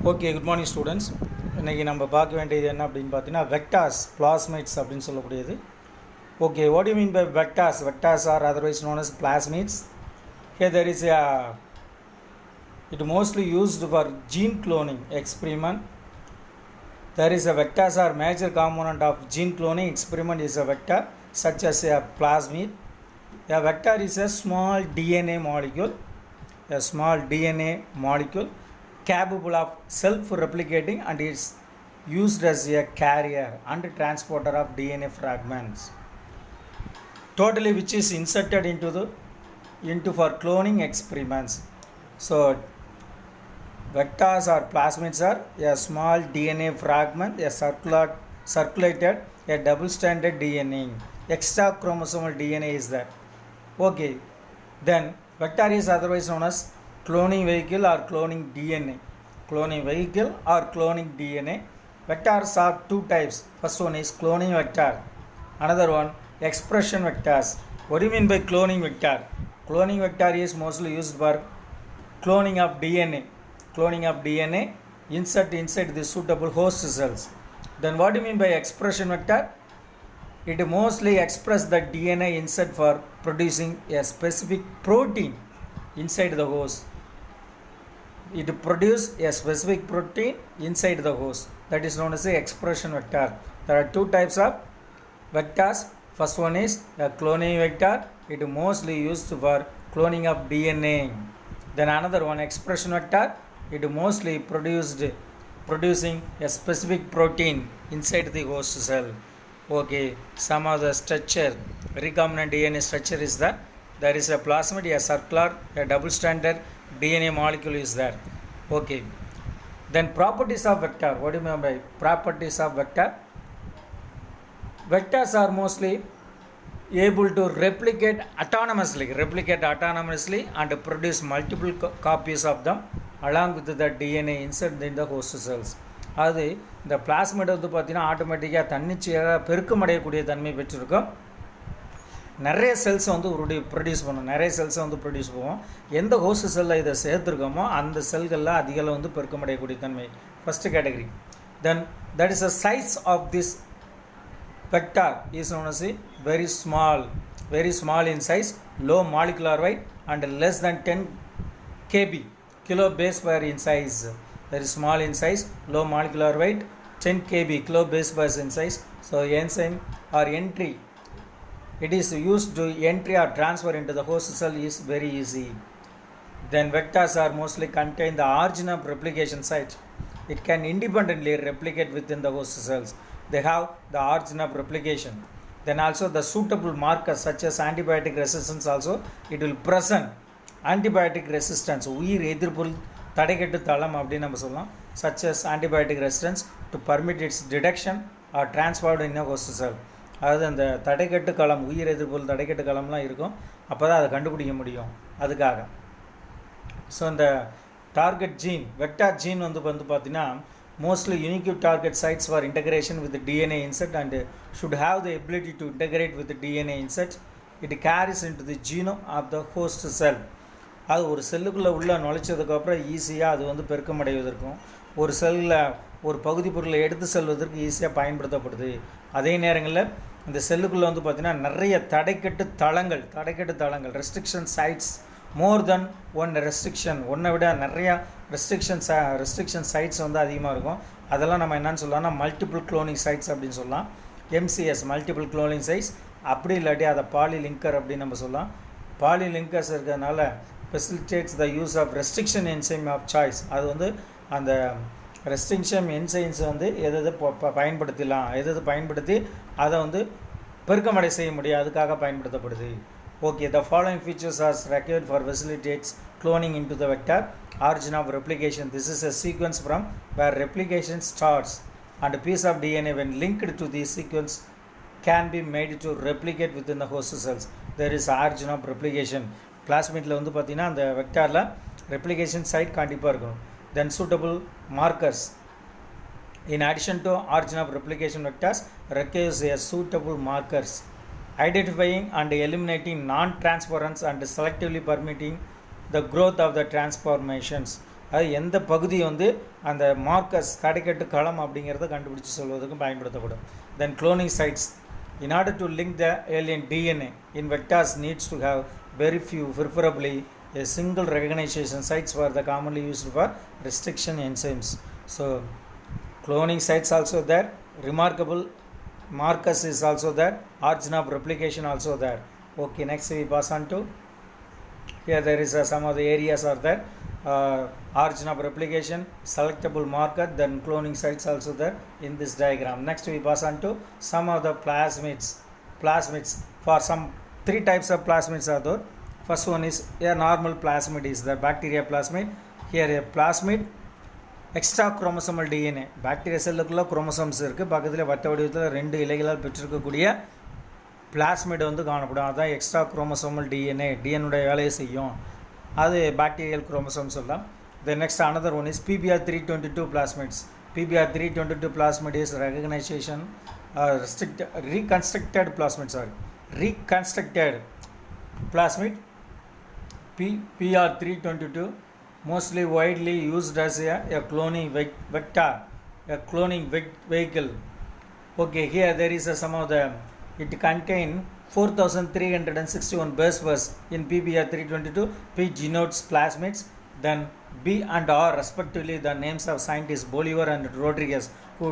Okay, good morning students. இன்றைக்கி நம்ம பார்க்க வேண்டியது என்ன அப்படின்னு பார்த்தீங்கன்னா வெக்டார்ஸ், பிளாஸ்மிட்ஸ் அப்படின்னு சொல்லக்கூடியது. Okay, what you mean by vectors? Vectors are otherwise known as plasmids. Here there is it mostly used for gene cloning experiment. There is a vectors are major component of gene cloning experiment is a vector such as a plasmid. A vector is a small DNA molecule capable of self-replicating and is used as a carrier and transporter of DNA fragments, totally which is inserted into for cloning experiments. So vectors or plasmids are a small DNA fragment, a circulated, a double-stranded DNA, extra chromosomal DNA is there. Okay, then vector is otherwise known as cloning vehicle or cloning DNA. Cloning vehicle or cloning DNA. Vectors are two types. First one is cloning vector. Another one expression vectors. What do you mean by cloning vector? Cloning vector is mostly used for cloning of DNA. Cloning of DNA insert inside the suitable host cells. Then what do you mean by expression vector? It mostly express the DNA insert for producing a specific protein inside the host. It produces a specific protein inside the host. That is known as the expression vector. There are two types of vectors. First one is a cloning vector. It is mostly used for cloning of DNA. Then another one expression vector. It is mostly producing a specific protein inside the host cell. Okay, some of the structure, recombinant DNA structure is that there is a plasmid, a circular, a double-stranded DNA molecule is there. Okay, then properties of vector. What do you mean by properties of vector? Vectors are mostly able to replicate autonomously and produce multiple copies of them along with the DNA insert in the host cells. அது இந்த plasmid வந்து பார்த்திங்கன்னா ஆட்டோமேட்டிக்காக தன்னிச்சையாக பெருக்கமடையக்கூடிய தன்மை பெற்றிருக்கும். நிறைய செல்ஸை வந்து ப்ரொடியூஸ் பண்ணும். நிறைய செல்ஸை வந்து ப்ரொடியூஸ் பண்ணுவோம். எந்த ஹோஸ்ட் செல்லில் இதை சேர்த்துருக்கோமோ அந்த செல்களில் அதிகளவு வந்து பெருக்கமடையக்கூடிய தன்மை first category. Then that is a size of this vector is known as very small in size, low molecular weight and less than 10 kb, kilo base pair in size. Very small in size, low molecular weight, 10 kb, kilo base pair in size. So enzyme or entry, it is used to entry or transfer into the host cell is very easy. Then vectors are mostly contain the origin of replication site. It can independently replicate within the host cells. They have the origin of replication. Then also the suitable markers such as antibiotic resistance also it will present antibiotic resistance. உயிர் எதிர்ப்பு தடைக்கட்டு தளம் அப்படின்னு நம்ம சொல்லலாம். Such as antibiotic resistance to permit its detection or transferred in a host cell. அதாவது அந்த தடைக்கட்டு களம், உயிர் எதிர்ப்பு தடைக்கட்டு களம்லாம் இருக்கும். அப்போ தான் அதை கண்டுபிடிக்க முடியும் அதுக்காக. ஸோ இந்த டார்கெட் ஜீன், வெக்டார் ஜீன் வந்து பார்த்தீங்கன்னா mostly unique target sites for integration with the DNA insert and should have the ability to integrate with the DNA insert. It carries into the genome of the host cell. அது ஒரு செல்லுக்குள்ளே உள்ள நுழைச்சதுக்கப்புறம் ஈஸியாக அது வந்து பெருக்கமடைவதற்கும் ஒரு செல்லில் ஒரு பகுதி பொருளை எடுத்து செல்வதற்கு ஈஸியாக பயன்படுத்தப்படுது. அதே நேரங்களில் இந்த செல்லுக்குள்ளே வந்து பார்த்திங்கன்னா நிறைய தடைக்கட்டு தளங்கள் ரெஸ்ட்ரிக்ஷன் சைட்ஸ், மோர் தென் ஒன் ரெஸ்ட்ரிக்ஷன், ஒன்றை விட நிறையா ரெஸ்ட்ரிக்ஷன் சைட்ஸ் வந்து அதிகமாக இருக்கும். அதெல்லாம் நம்ம என்னென்னு சொல்லலாம்னா மல்டிபிள் க்ளோனிங் சைட்ஸ் அப்படின்னு சொல்லலாம். MCS மல்டிபிள் க்ளோனிங் சைட்ஸ், அப்படி இல்லாட்டி அதை பாலிலிங்கர் அப்படின்னு நம்ம சொல்லலாம். பாலிலிங்கர்ஸ் இருக்கிறதுனால facilitates the use of restriction enzyme of choice. அது வந்து அந்த ரெஸ்ட்ரிக்ஷன் என்சைம்ஸை வந்து எது பயன்படுத்தி அதை வந்து பெருக்கமடை செய்ய முடியும், அதுக்காக பயன்படுத்தப்படுது. Okay, the following features are required for facilitates cloning into the vector. Origin of replication. This is a sequence from where replication starts and a piece of DNA when linked to the sequence can be made to replicate within the host cells. There is origin of replication. Plasmidல வந்து பார்த்தீங்கன்னா அந்த வெக்டாரில் replication site கண்டிப்பாக இருக்கும். Then suitable markers. In addition to origin of replication vectors, requires a suitable markers. Identifying and eliminating non-transference and selectively permitting the growth of the transformations. அது எந்த பகுதி வந்து அந்த மார்க்கஸ் தடைக்கட்டு களம் அப்படிங்கிறத கண்டுபிடிச்சி சொல்வதற்கு பயன்படுத்தப்படும். தென் cloning sites. In order to link the alien DNA in vectors needs to have very few, preferably a single recognition sites were the commonly used for restriction enzymes. So cloning sites also there, remarkable markers is also there, origin of replication also there. Okay, next we pass on to here. There is some of the areas are there, origin of replication, selectable marker, then cloning sites also there in this diagram. Next we pass on to some of the plasmids. For some 3 types of plasmids are there. First one is a normal plasmid is the bacteria plasmid. Here a plasmid extra chromosomal DNA bacteria செல்லுக்குள்ளே chromosomes இருக்குது, பக்கத்தில் வட்ட வடிவத்தில் 2 இலைகளால் பெற்றிருக்கக்கூடிய plasmid வந்து காணப்படும். அதுதான் extra chromosomal டிஎன்ஏடைய வேலையை செய்யும். அது பாக்டீரியல் குரோமோசோம் சொல்லலாம். Then next another one is PBR 322 plasmids. PBR 322 plasmid is recognition reconstructed plasmid. PR 322 mostly widely used as a cloning vector, a cloning vehicle. Okay, here there is some of the, it contain 4361 base pairs in PBR 322. P denotes plasmids, then B and R respectively the names of scientists Bolivar and Rodriguez who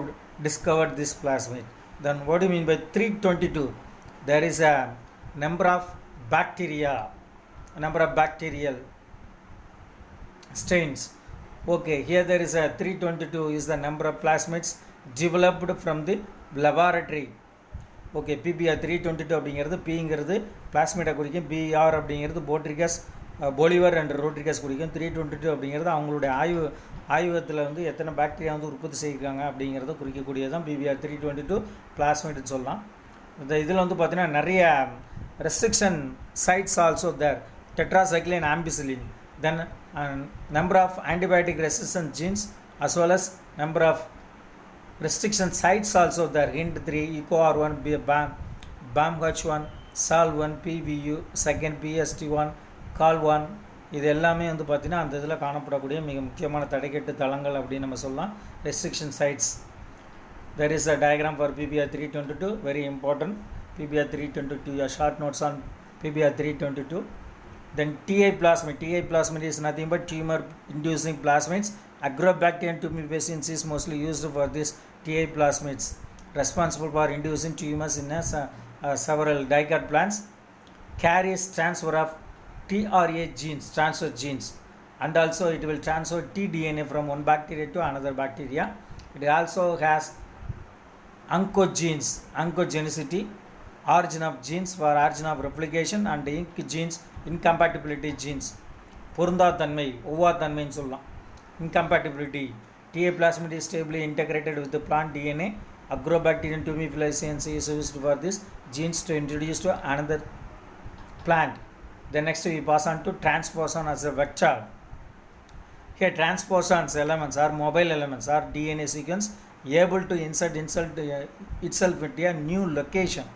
discovered this plasmid. Then what do you mean by 322? There is a number of bacterial strains. Okay, here there is a 322 is the number of plasmids developed from the laboratory. Okay, PBR 322 அப்படிங்கிறது Pங்கிறது பிளாஸ்மிடை குறிக்கும், BR அப்படிங்கிறது போலிவர் and Rodrigues குறிக்கும். 322 அப்படிங்கிறது அவங்களுடைய ஆய்வகத்தில் வந்து எத்தனை bacteria வந்து உற்பத்தி செய்யிருக்காங்க அப்படிங்கிறத குறிக்கக்கூடியதான் PBR 322 பிளாஸ்மிட்னு சொல்லலாம். இதில் வந்து பார்த்தீங்கன்னா நிறைய restriction sites also there, tetracycline, ampicillin, then number of antibiotic resistant genes as well as number of restriction sites also there. Hint 3, EcoR1, BAMH1, SAL1, PVU, second PST1, CAL1. இது எல்லாமே வந்து பார்த்தீங்கன்னா அந்த இதில் காணப்படக்கூடிய மிக முக்கியமான தடைக்கட்டு தளங்கள் அப்படின்னு நம்ம சொல்லலாம், restriction sites. There is a diagram for PBR 322, very important. PBR 322, your short notes on PBR 322. Then TI plasmid is nothing but tumor inducing plasmids. Agrobacterium tumefaciens is mostly used for this TI plasmids, responsible for inducing tumors in several dicot plants. Carries transfer of TRA genes, transfer genes, and also it will transfer tDNA from one bacteria to another bacteria. It also has oncogenes, oncogenicity, origin of genes for origin of replication, and ink genes, incompatibility genes, பொருந்தா தன்மை, ஒவ்வா தன்மைன்னு சொல்லலாம். Incompatibility. TA plasmid is stably integrated with the plant DNA. Agrobacterium tumefaciens is used for this genes to introduce to another plant. Then next we pass on to transposon as a vector. Here transposons elements are mobile elements or DNA sequence able to insert itself into a new location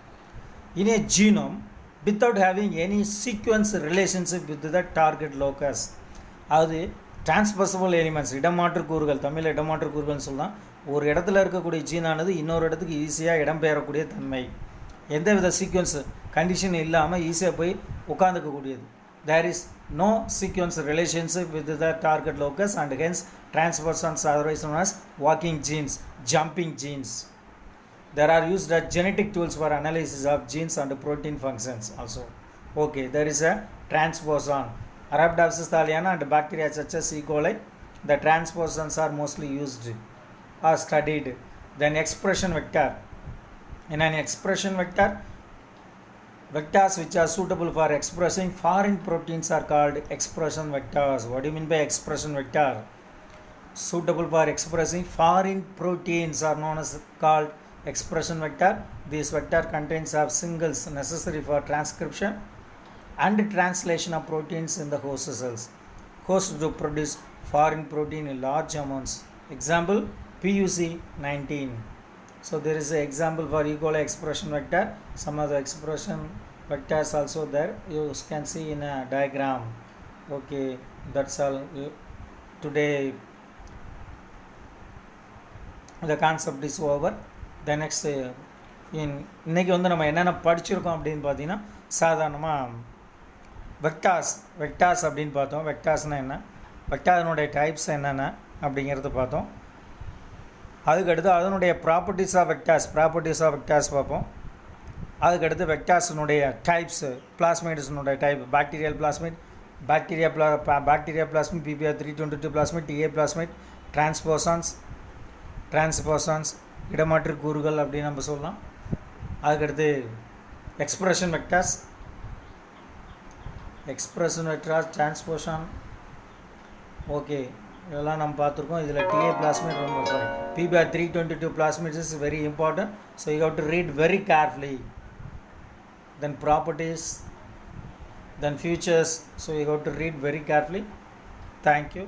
in a genome without having any sequence relationship with the target locus. அது டிரான்ஸ்பர்சபிள் elements, இடமாற்று கூறுகள், தமிழில் இடமாற்று கூறுகள்னு சொல்லலாம். ஒரு இடத்துல இருக்கக்கூடிய ஜீனானது இன்னொரு இடத்துக்கு ஈஸியாக இடம்பெயரக்கூடிய தன்மை, எந்தவித சீக்வன்ஸ் கண்டிஷன் இல்லாமல் ஈஸியாக போய் உட்காந்துக்கக்கூடியது. There is no sequence relationship with the target locus and hence transposons are otherwise known as walking genes, jumping genes. There are used as genetic tools for analysis of genes and protein functions also. Okay, there is a transposon. Arabidopsis thaliana and bacteria such as E. coli, the transposons are mostly used or studied. Then expression vector. In an expression vector, vectors which are suitable for expressing foreign proteins are called expression vectors. What do you mean by expression vector? Suitable for expressing foreign proteins are known as called expression vector. This vector contains of singles necessary for transcription and translation of proteins in the host cells. Host to produce foreign protein in large amounts. Example PUC19. So there is an example for E. coli expression vector. Some of the expression vectors also there. You can see in a diagram. Okay, that's all. today the concept is over. The next இன்னைக்கு வந்து நம்ம என்னென்ன படிச்சிருக்கோம் அப்படின்னு பார்த்தீங்கன்னா, சாதாரணமாக vectors அப்படின்னு பார்த்தோம். வெக்டார்ஸ்னால் என்ன, வெக்டாரினுடைய டைப்ஸ் என்னென்ன அப்படிங்கிறத பார்த்தோம். அதுக்கடுத்து அதனுடைய ப்ராப்பர்ட்டிஸ் ஆஃப் வெக்டார்ஸ் பார்ப்போம். அதுக்கடுத்து வெக்டார்ஸினுடைய டைப்ஸு, பிளாஸ்மிட்ஸினுடைய type, bacteria plasmid, PBr 322 plasmid, TA plasmid, transposons இடமாற்று கூறுகள் அப்படின்னு நம்ம சொல்லலாம். அதுக்கடுத்து எக்ஸ்பிரஷன் வெக்டார்ஸ், டிரான்ஸ்போசான், ஓகே, இதெல்லாம் நம்ம பார்த்துருக்கோம். இதில் TA பிளாஸ்மிட் ரொம்ப PBr 322 plasmids is very important. So you have to read very carefully. Then properties, then features, so you have to read very carefully. Thank you.